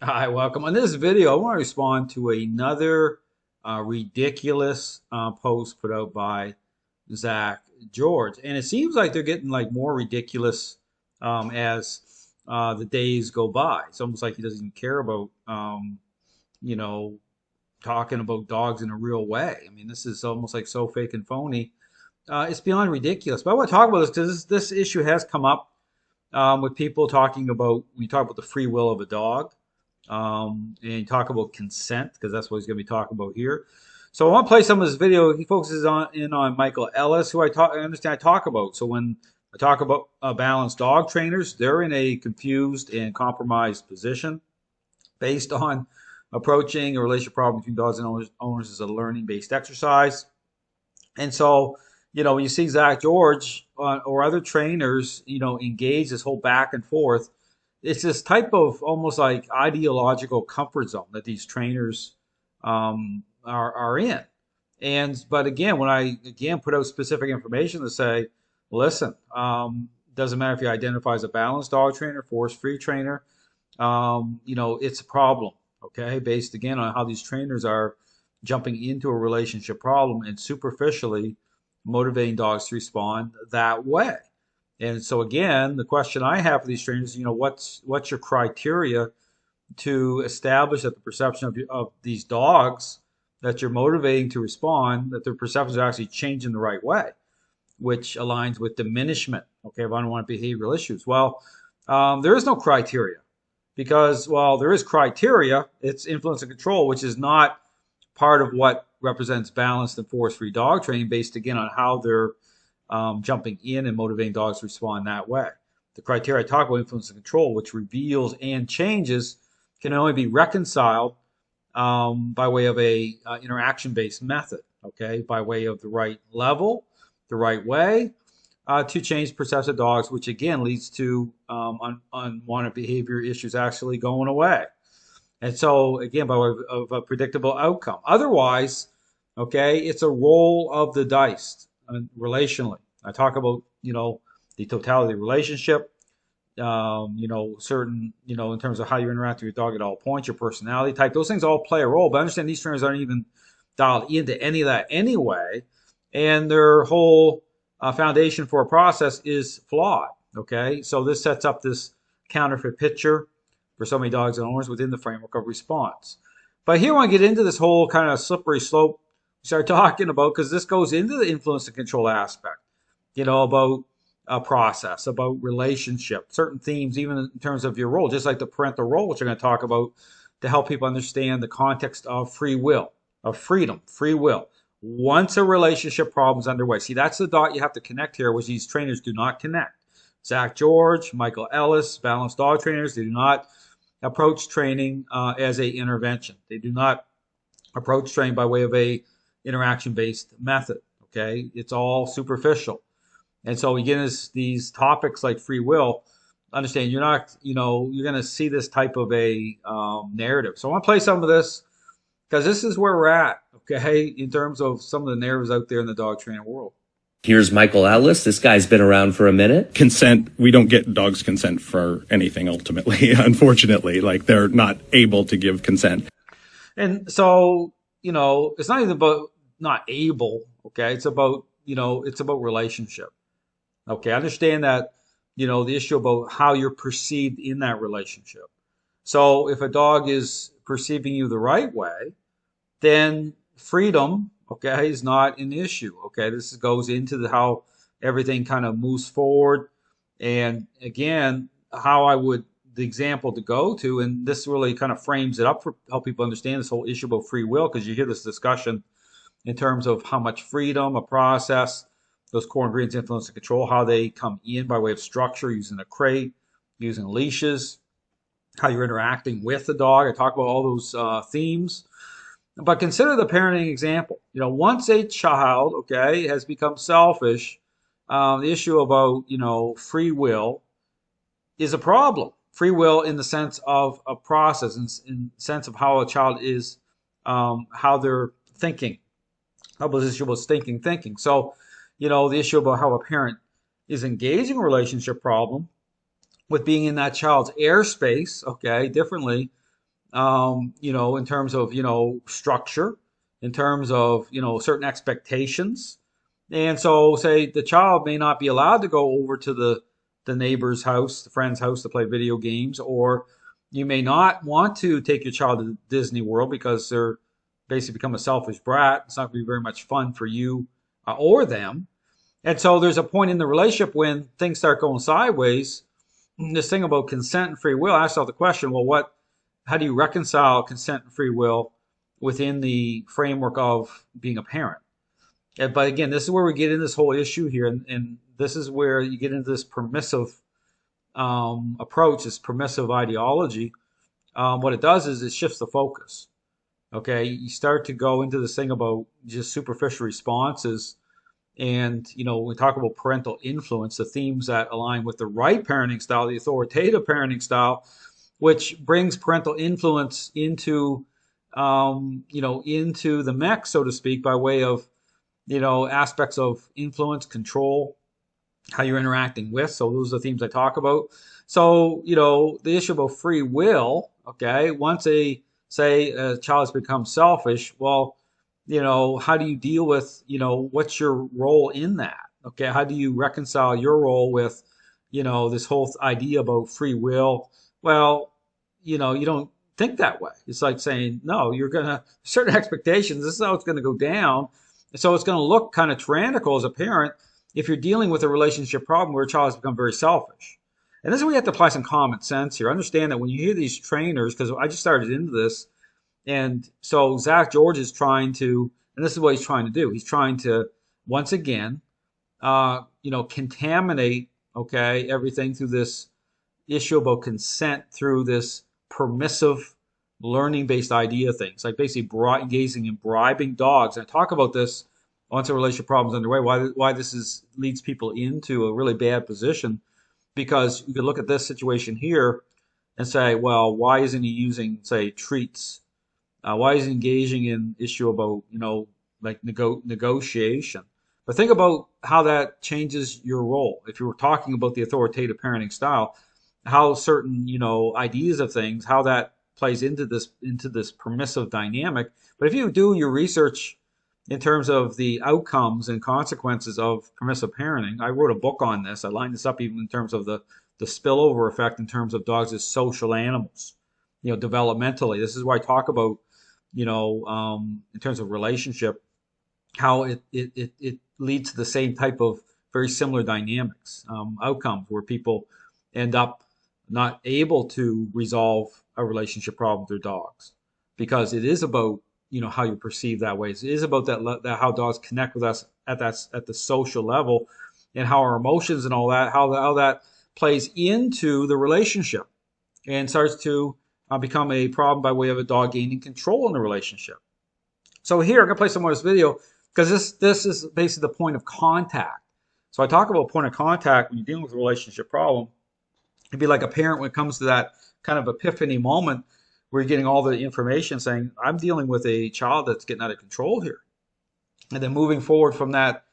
Hi, welcome. On this video, I want to respond to another ridiculous post put out by Zak George, and it seems like they're getting like more ridiculous as the days go by. It's almost like he doesn't even care about you know talking about dogs in a real way. I mean, this is almost like so fake and phony. It's beyond ridiculous. But I want to talk about this because this issue has come up with people talking about we talk about the free will of a dog and talk about consent because that's what he's going to be talking about here. So I want to play some of this video. He focuses on Michael Ellis, who I understand I talk about. So when I talk about balanced dog trainers, they're in a confused and compromised position based on approaching a relationship problem between dogs and owners as a learning based exercise. And so, when you see Zach George or other trainers, engage this whole back and forth, it's this type of almost like ideological comfort zone that these trainers are in. But again, when I again put out specific information to say, listen, doesn't matter if you identify as a balanced dog trainer, force-free trainer, it's a problem. Okay, based again on how these trainers are jumping into a relationship problem and superficially motivating dogs to respond that way. And so again, the question I have for these trainers, what's your criteria to establish that the perception of these dogs that you're motivating to respond, that their perceptions are actually changing the right way, which aligns with diminishment, okay, of unwanted behavioral issues. Well, there is no criteria because, while there is criteria, it's influence and control, which is not part of what represents balanced and force-free dog training based again on how they're jumping in and motivating dogs to respond that way. The criteria I talk about, influence and control, which reveals and changes, can only be reconciled by way of a interaction-based method, okay, by way of the right level, the right way to change perception of dogs, which again leads to unwanted behavior issues actually going away. And so, again, by way of a predictable outcome. Otherwise, okay, it's a roll of the dice relationally. I talk about, the totality of the relationship, certain, in terms of how you interact with your dog at all points, your personality type. Those things all play a role. But I understand these trainers aren't even dialed into any of that anyway. And their whole foundation for a process is flawed. Okay, so this sets up this counterfeit picture for so many dogs and owners within the framework of response. But here I want to get into this whole kind of slippery slope we start talking about because this goes into the influence and control aspect, about a process, about relationship, certain themes, even in terms of your role, just like the parental role, which we're going to talk about to help people understand the context of free will, of freedom, free will. Once a relationship problem is underway, see, that's the dot you have to connect here, which these trainers do not connect. Zach George, Michael Ellis, balanced dog trainers, they do not approach training as a intervention. They do not approach training by way of a interaction-based method. Okay, it's all superficial. And so again, these topics like free will, understand you're not, you're going to see this type of a narrative. So I want to play some of this because this is where we're at. Okay, in terms of some of the narratives out there in the dog training world. Here's Michael Ellis. This guy's been around for a minute. Consent, we don't get dogs consent for anything ultimately, unfortunately. Like, they're not able to give consent. And so, it's not even about not able, okay? It's about, it's about relationship. Okay, I understand that, the issue about how you're perceived in that relationship. So if a dog is perceiving you the right way, then freedom, okay, is not an issue. Okay, this goes into how everything kind of moves forward. And again, how I would, the example to go to, and this really kind of frames it up for help people understand this whole issue about free will, because you hear this discussion in terms of how much freedom, a process, those core ingredients, influence and control, how they come in by way of structure, using a crate, using leashes, how you're interacting with the dog. I talk about all those themes. But consider the parenting example. Once a child, okay, has become selfish, the issue about, free will is a problem. Free will in the sense of a process, in sense of how a child is, how they're thinking. How about this issue about thinking? So, the issue about how a parent is engaging a relationship problem with being in that child's airspace, okay, differently in terms of, structure, in terms of, certain expectations. And so, say the child may not be allowed to go over to the neighbor's house, the friend's house to play video games, or you may not want to take your child to Disney World because they're basically become a selfish brat. It's not going to be very much fun for you or them. And so there's a point in the relationship when things start going sideways. This thing about consent and free will, I ask yourself the question, well, how do you reconcile consent and free will within the framework of being a parent? But again, this is where we get in this whole issue here, and this is where you get into this permissive approach, this permissive ideology. What it does is it shifts the focus. Okay, you start to go into this thing about just superficial responses, and we talk about parental influence, the themes that align with the right parenting style, the authoritative parenting style, which brings parental influence into into the mix, so to speak, by way of aspects of influence, control, how you're interacting with. So those are the themes I talk about. So, the issue about free will, okay, once say a child has become selfish, well, how do you deal with, what's your role in that? Okay, how do you reconcile your role with, this whole idea about free will? Well, you don't think that way. It's like saying, no, you're gonna certain expectations. This is how it's gonna go down. So it's going to look kind of tyrannical as a parent if you're dealing with a relationship problem where a child has become very selfish. And this is where you have to apply some common sense here. Understand that when you hear these trainers, because I just started into this, and so Zak George is trying to, and this is what he's trying to do. He's trying to once again, contaminate, okay, everything through this issue about consent through this permissive learning-based idea things, like basically engaging in bribing dogs. And I talk about this once a relationship problem is underway, why this leads people into a really bad position, because you could look at this situation here and say, well, why isn't he using, say, treats? Why is he engaging in issue about, like negotiation? But think about how that changes your role. If you were talking about the authoritative parenting style, how certain, ideas of things, how that plays into this permissive dynamic. But if you do your research in terms of the outcomes and consequences of permissive parenting, I wrote a book on this. I lined this up even in terms of the spillover effect in terms of dogs as social animals, developmentally. This is where I talk about, in terms of relationship, how it leads to the same type of very similar dynamics, outcomes where people end up not able to resolve a relationship problem with their dogs, because it is about how you perceive that way. It is about that how dogs connect with us at the social level, and how our emotions and all that, how that plays into the relationship and starts to become a problem by way of a dog gaining control in the relationship. So here I'm gonna play some more of this video because this is basically the point of contact. So I talk about point of contact when you're dealing with a relationship problem. It'd be like a parent when it comes to that kind of epiphany moment where you're getting all the information saying, I'm dealing with a child that's getting out of control here. And then moving forward from that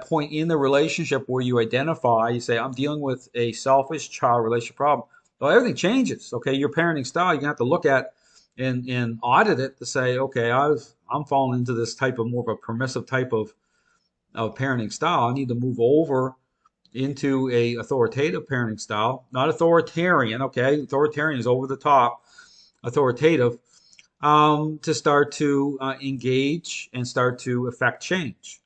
point in the relationship where you identify, you say, I'm dealing with a selfish child relationship problem. Well, everything changes. Okay, your parenting style, you're gonna have to look at and audit it to say, okay, I'm falling into this type of more of a permissive type of parenting style. I need to move over into a authoritative parenting style, not authoritarian. Okay, authoritarian is over the top. Authoritative, to start to engage and start to affect change.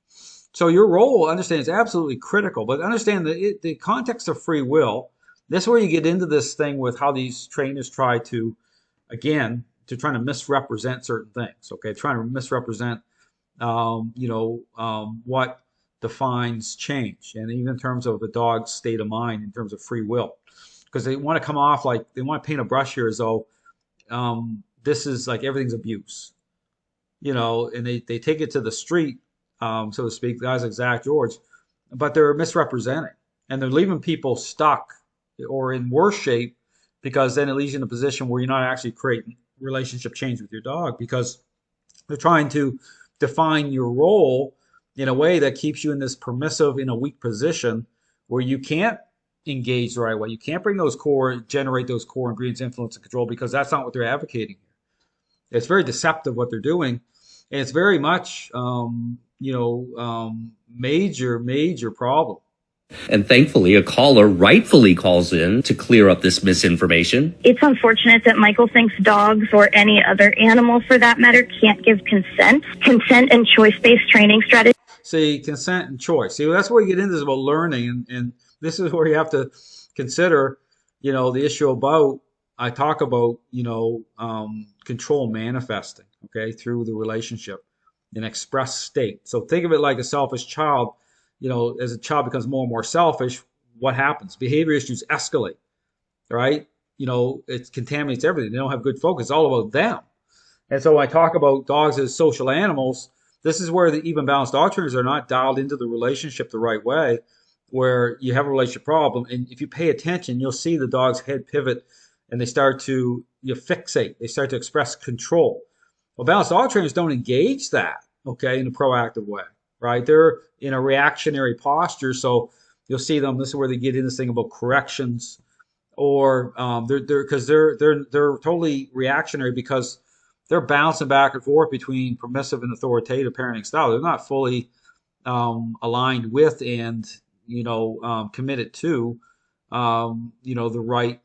So your role, understand, is absolutely critical. But understand that the context of free will. This is where you get into this thing with how these trainers try to, again, to trying to misrepresent certain things. Okay, trying to misrepresent, what defines change, and even in terms of the dog's state of mind, in terms of free will, because they want to come off like they want to paint a brush here as though this is like everything's abuse, and they take it to the street, so to speak, guys like Zak George, but they're misrepresenting and they're leaving people stuck or in worse shape, because then it leaves you in a position where you're not actually creating relationship change with your dog, because they're trying to define your role in a way that keeps you in this permissive, in a weak position where you can't engage the right way. You can't generate those core ingredients, influence and control, because that's not what they're advocating here. It's very deceptive what they're doing, and it's very much, major problem. And thankfully, a caller rightfully calls in to clear up this misinformation. It's unfortunate that Michael thinks dogs or any other animal for that matter can't give consent. Consent and choice-based training strategies. See, consent and choice. See, that's where you get into this about learning, and this is where you have to consider, the issue about, I talk about, control manifesting, okay, through the relationship, an express state. So think of it like a selfish child. As a child becomes more and more selfish, what happens? Behavior issues escalate, right? It contaminates everything. They don't have good focus. It's all about them. And so when I talk about dogs as social animals, this is where the even balanced dog trainers are not dialed into the relationship the right way, where you have a relationship problem. And if you pay attention, you'll see the dog's head pivot and they start to fixate. They start to express control. Well, balanced dog trainers don't engage that, okay, in a proactive way, right? They're in a reactionary posture. So you'll see them. This is where they get in this thing about corrections, or they're totally reactionary because they're bouncing back and forth between permissive and authoritative parenting style. They're not fully aligned with and committed to the right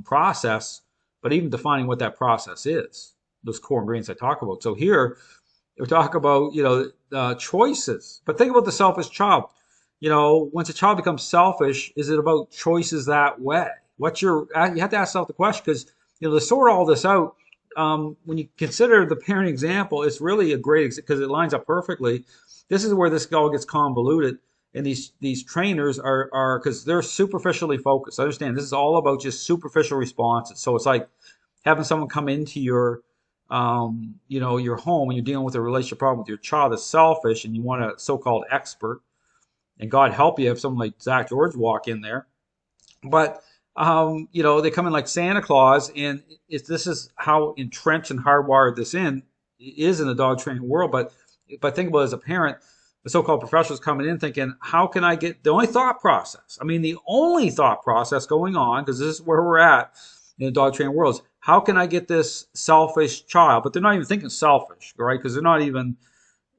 process, but even defining what that process is, those core ingredients I talk about. So here we talk about choices, but think about the selfish child. Once a child becomes selfish, is it about choices that way? You have to ask yourself the question, because to sort all this out. When you consider the parent example, it's really a great because it lines up perfectly. This is where this all gets convoluted, and these trainers are because they're superficially focused. Understand, this is all about just superficial responses. So it's like having someone come into your your home, and you're dealing with a relationship problem with your child that's selfish, and you want a so-called expert. And God help you if someone like Zak George walk in there, but they come in like Santa Claus, and this is how entrenched and hardwired this is in the dog training world. But think about it as a parent, the so-called professionals coming in thinking, how can I get the only thought process? I mean, the only thought process going on, because this is where we're at in the dog training world, is how can I get this selfish child? But they're not even thinking selfish, right? Because they're not even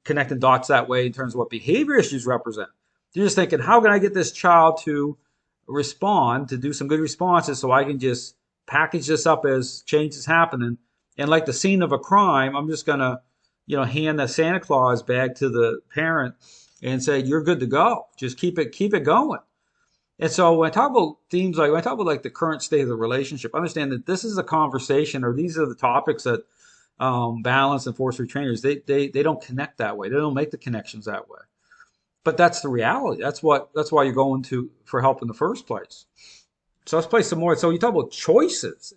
connecting dots that way in terms of what behavior issues represent. They're just thinking, how can I get this child to respond, to do some good responses, so I can just package this up as change is happening, and like the scene of a crime, I'm just gonna hand the Santa Claus bag to the parent and say, you're good to go, just keep it going. And so when I talk about themes, like when I talk about like the current state of the relationship, understand that this is a conversation, or these are the topics that balance and force trainers, they don't connect that way. They don't make the connections that way. But that's the reality. That's why you're going for help in the first place. So let's play some more. So you talk about choices.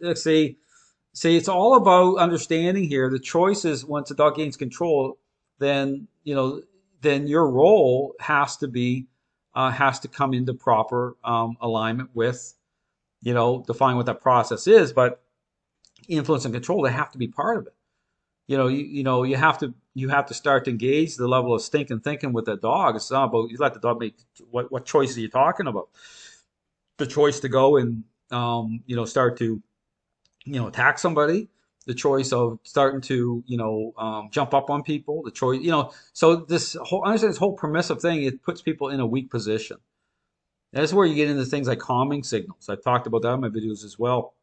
See, it's all about understanding here. The choices, once the dog gains control, then your role has to come into proper alignment with, defining what that process is. But influence and control, they have to be part of it. You have to start to engage the level of stinking thinking with that dog. It's not about you let the dog make what choices are you talking about? The choice to go and start to attack somebody, the choice of starting to jump up on people, the choice so this whole permissive thing, it puts people in a weak position. And that's where you get into things like calming signals. I've talked about that in my videos as well.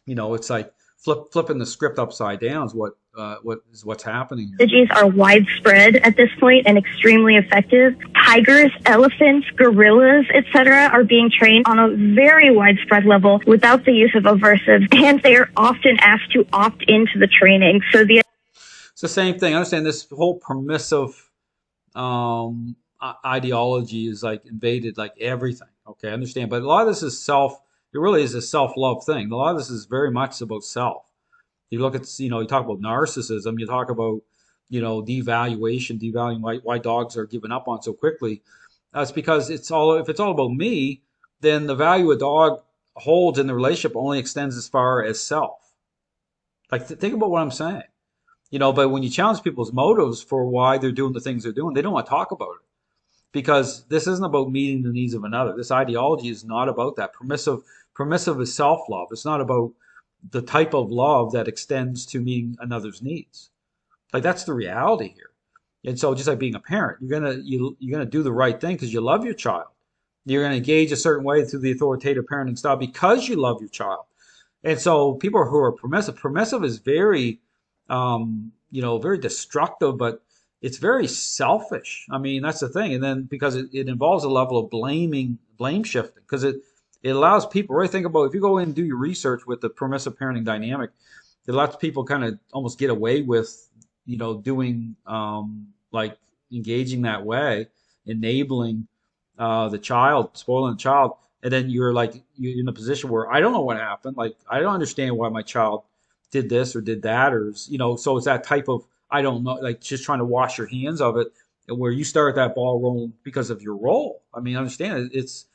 It's like flipping the script upside down is what's happening here. Strategies are widespread at this point and extremely effective. Tigers, elephants, gorillas, etc., are being trained on a very widespread level without the use of aversive, and they are often asked to opt into the training. So it's the same thing. I understand this whole permissive ideology is like invaded like everything. Okay, I understand, but a lot of this is it really is a self-love thing. A lot of this is very much about self. You look at, you talk about narcissism, you talk about, devaluing why dogs are given up on so quickly. That's because if it's all about me, then the value a dog holds in the relationship only extends as far as self. Like, think about what I'm saying. But when you challenge people's motives for why they're doing the things they're doing, they don't want to talk about it. Because this isn't about meeting the needs of another. This ideology is not about that. Permissive is self-love. It's not about the type of love that extends to meeting another's needs. Like that's the reality here. And so just like being a parent, you're gonna do the right thing because you love your child. You're gonna engage a certain way through the authoritative parenting style because you love your child. And so people who are permissive is very, very destructive, but it's very selfish. I mean, that's the thing. And then because it involves a level of blame shifting, because it allows people, right? Think about if you go in and do your research with the permissive parenting dynamic, it lets people kind of almost get away with, doing like engaging that way, enabling the child, spoiling the child. And then you're in a position where I don't know what happened. Like, I don't understand why my child did this or did that, or, so it's that type of, I don't know, like just trying to wash your hands of it, and where you start that ball rolling because of your role. I mean, understand it. It's,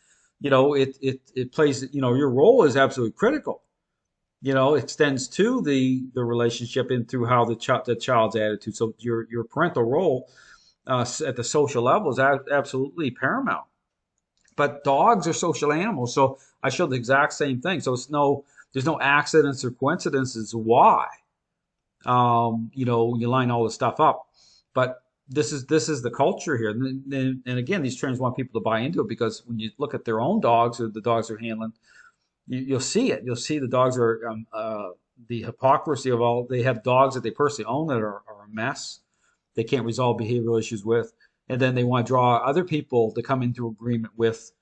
it plays, your role is absolutely critical. Extends to the relationship and through how the child's attitude. So your parental role at the social level is absolutely paramount. But dogs are social animals, so I showed the exact same thing. So there's no accidents or coincidences why, when you line all this stuff up. But this is the culture here, and again, these trainers want people to buy into it because when you look at their own dogs or the dogs they're handling, you'll see it. You'll see the dogs are the hypocrisy of all. They have dogs that they personally own that are a mess. They can't resolve behavioral issues with. And then they want to draw other people to come into agreement with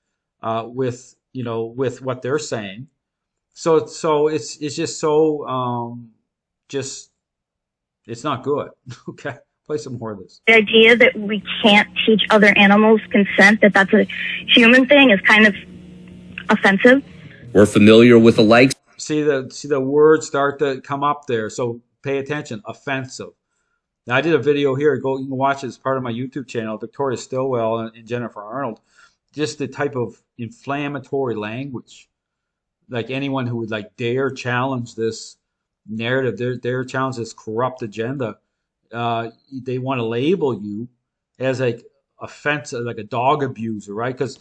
what they're saying. So it's just so it's not good. Okay, play some more of this. The idea that we can't teach other animals consent, that's a human thing, is kind of offensive. We're familiar with the likes. See the words start to come up there. So pay attention. Offensive. Now, I did a video here. You can watch it as part of my YouTube channel, Victoria Stillwell and Jennifer Arnold. Just the type of inflammatory language. Like anyone who would dare challenge this narrative, dare challenge this corrupt agenda, they want to label you as offensive, like a dog abuser, right? Because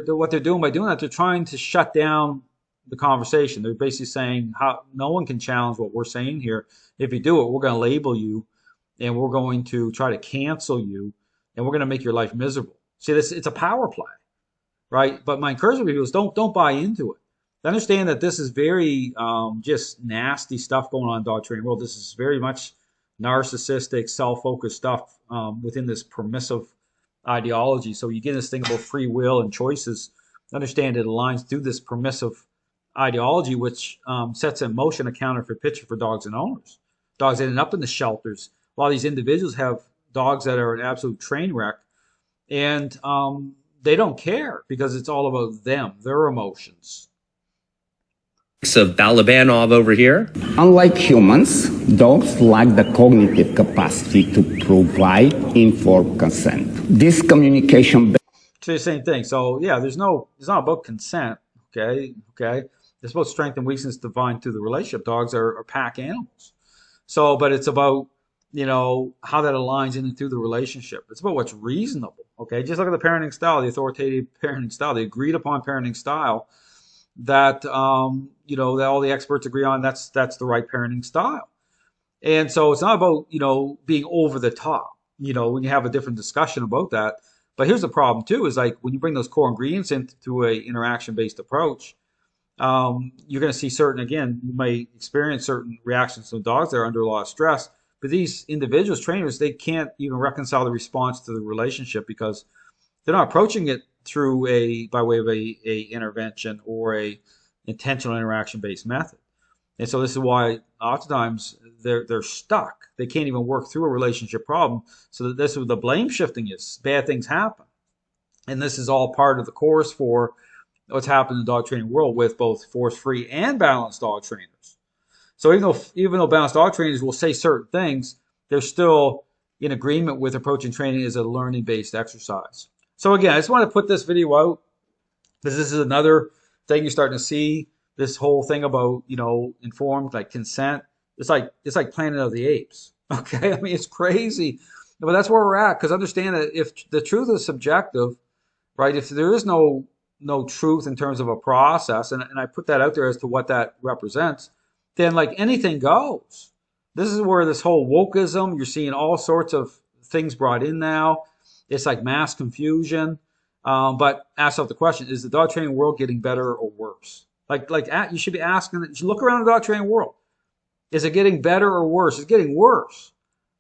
what they're doing by doing that, they're trying to shut down the conversation. They're basically saying how no one can challenge what we're saying here. If you do it, we're going to label you, and we're going to try to cancel you, and we're going to make your life miserable. See, it's a power play, right? But my encouragement to people is don't buy into it. Understand that this is very just nasty stuff going on in the dog training world. This is very much narcissistic, self-focused stuff within this permissive ideology. So you get this thing about free will and choices. Understand it aligns through this permissive ideology, which sets in motion a counterfeit picture for dogs and owners. Dogs ending up in the shelters. A lot of these individuals have dogs that are an absolute train wreck, and they don't care because it's all about them, their emotions. Of Balabanov over here. Unlike humans, dogs lack the cognitive capacity to provide informed consent. This communication. So the same thing. So yeah, it's not about consent. Okay. It's about strength and weakness defined through the relationship. Dogs are pack animals. So, but it's about how that aligns in and through the relationship. It's about what's reasonable. Okay, just look at the parenting style, the authoritative parenting style, the agreed upon parenting style that that all the experts agree on. That's the right parenting style. And so it's not about being over the top. We can have a different discussion about that. But here's the problem too: is when you bring those core ingredients into a interaction based approach, you're going to see you may experience certain reactions from dogs that are under a lot of stress. But these individuals, trainers, they can't even reconcile the response to the relationship because they're not approaching it by way of a intervention or a intentional interaction based method. And so this is why oftentimes they're stuck. They can't even work through a relationship problem. So this is what the blame shifting is. Bad things happen. And this is all part of the course for what's happened in the dog training world with both force-free and balanced dog trainers. So even though balanced dog trainers will say certain things, they're still in agreement with approaching training as a learning-based exercise. So again, I just want to put this video out because this is another thing you're starting to see. This whole thing about informed consent. It's like Planet of the Apes. Okay, I mean it's crazy, but that's where we're at. Because understand that if the truth is subjective, right? If there is no no truth in terms of a process, and I put that out there as to what that represents, then like anything goes. This is where this whole wokeism, you're seeing all sorts of things brought in now. It's like mass confusion. But ask yourself the question: is the dog training world getting better or worse? You should be asking. You should look around the dog training world. Is it getting better or worse? It's getting worse.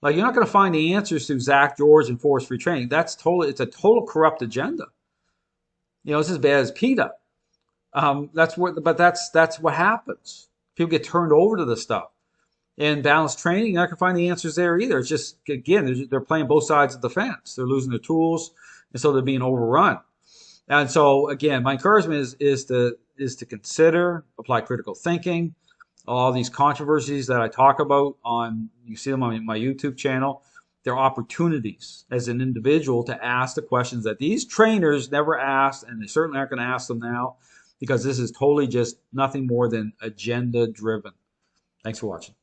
Like you're not going to find the answers through Zak George and force-free training. It's a total corrupt agenda. It's as bad as PETA. That's what happens. People get turned over to this stuff. And balanced training, you're not going to find the answers there either. It's just, again, they're playing both sides of the fence. They're losing their tools, and so they're being overrun. And so, again, my encouragement is to consider, apply critical thinking. All these controversies that I talk about you see them on my YouTube channel. They're opportunities as an individual to ask the questions that these trainers never asked, and they certainly aren't going to ask them now, because this is totally just nothing more than agenda driven. Thanks for watching.